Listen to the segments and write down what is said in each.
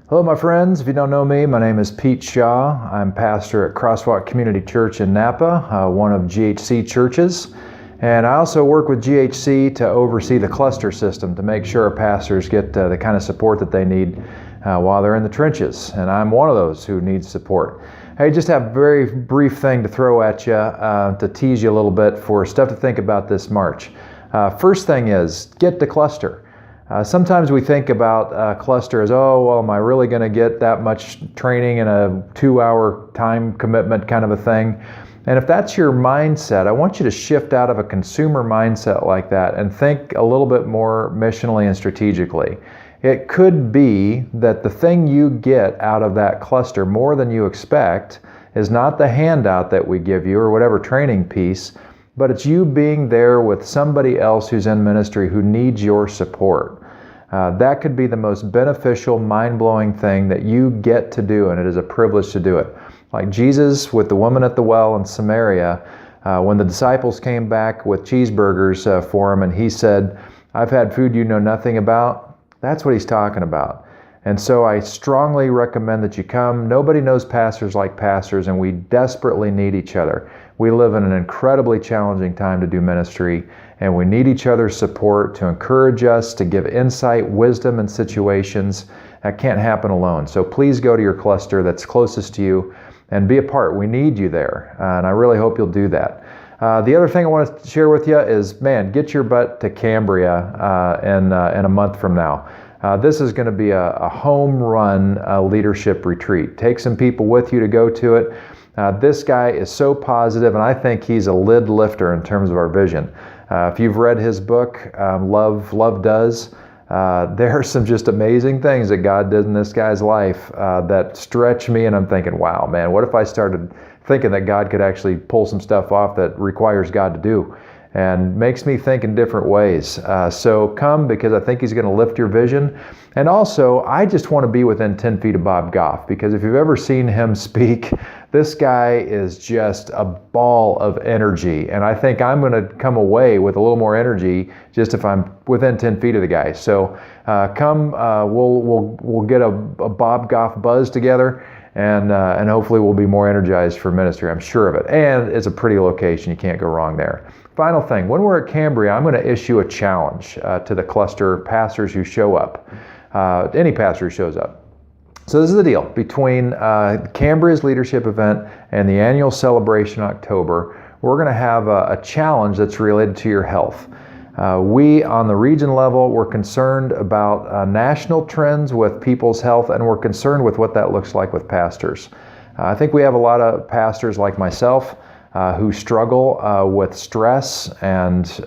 Hello, my friends. If you don't know me, my name is Pete Shaw. I'm pastor at Crosswalk Community Church in Napa, one of GHC churches. And I also work with GHC to oversee the cluster system to make sure our pastors get the kind of support that they need while they're in the trenches. And I'm one of those who needs support. Hey, just have a very brief thing to throw at you to tease you a little bit for stuff to think about this March. First thing is, get the cluster. Sometimes we think about cluster as, oh, well, am I really going to get that much training in a 2-hour time commitment kind of a thing? And if that's your mindset, I want you to shift out of a consumer mindset like that and think a little bit more missionally and strategically. It could be that the thing you get out of that cluster more than you expect is not the handout that we give you or whatever training piece, but it's you being there with somebody else who's in ministry who needs your support. That could be the most beneficial, mind-blowing thing that you get to do, and it is a privilege to do it. Like Jesus with the woman at the well in Samaria, when the disciples came back with cheeseburgers for him, and he said, "I've had food you know nothing about." That's what he's talking about. And so I strongly recommend that you come. Nobody knows pastors like pastors, and we desperately need each other. We live in an incredibly challenging time to do ministry, and we need each other's support to encourage us, to give insight, wisdom in situations. That can't happen alone. So please go to your cluster that's closest to you and be a part. We need you there, and I really hope you'll do that. The other thing I want to share with you is, man, get your butt to Cambria in a month from now. This is going to be a home run leadership retreat. Take some people with you to go to it. This guy is so positive, and I think he's a lid lifter in terms of our vision. If you've read his book, Love Does, there are some just amazing things that God did in this guy's life that stretch me, and I'm thinking, wow, man, what if I started thinking that God could actually pull some stuff off that requires God to do? And makes me think in different ways. So come, because I think he's going to lift your vision. And also, I just want to be within 10 feet of Bob Gough, because if you've ever seen him speak, this guy is just a ball of energy. And I think I'm going to come away with a little more energy just if I'm within 10 feet of the guy. So come, we'll get a Bob Gough buzz together. And hopefully we'll be more energized for ministry. I'm sure of it. And it's a pretty location. You can't go wrong there. Final thing, when we're at Cambria, I'm going to issue a challenge to the cluster pastors who show up, any pastor who shows up. So this is the deal. Between Cambria's leadership event and the annual celebration in October, we're going to have a challenge that's related to your health. We, on the region level, we're concerned about national trends with people's health, and we're concerned with what that looks like with pastors. I think we have a lot of pastors like myself who struggle with stress and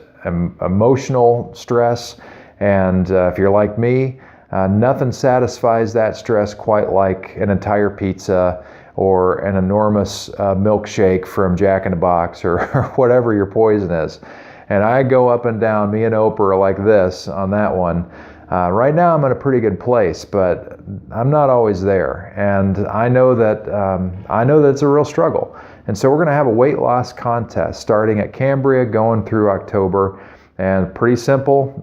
emotional stress. And if you're like me, nothing satisfies that stress quite like an entire pizza or an enormous milkshake from Jack in the Box or whatever your poison is. And I go up and down, me and Oprah are like this on that one. Right now I'm in a pretty good place, but I'm not always there. And I know that it's a real struggle. And so we're going to have a weight loss contest starting at Cambria going through October. And pretty simple,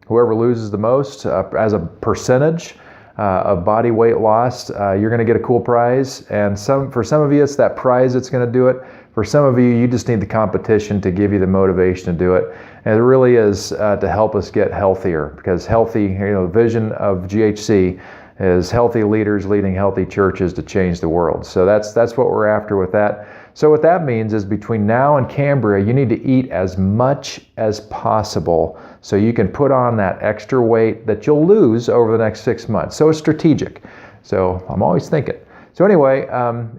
whoever loses the most as a percentage of body weight lost, you're going to get a cool prize. And for some of you, it's that prize that's going to do it. For some of you, you just need the competition to give you the motivation to do it. And it really is to help us get healthier, because healthy, the vision of GHC is healthy leaders leading healthy churches to change the world. So that's what we're after with that. So what that means is between now and Cambria, you need to eat as much as possible so you can put on that extra weight that you'll lose over the next 6 months. So it's strategic. So I'm always thinking. So anyway,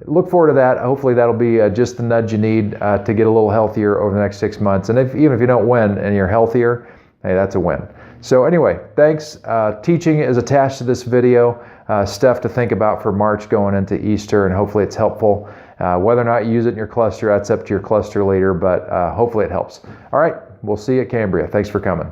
look forward to that. Hopefully that'll be just the nudge you need to get a little healthier over the next 6 months. And even if you don't win and you're healthier, hey, that's a win. So anyway, thanks. Teaching is attached to this video. Stuff to think about for March going into Easter, and hopefully it's helpful. Whether or not you use it in your cluster, that's up to your cluster leader, but hopefully it helps. All right, we'll see you at Cambria. Thanks for coming.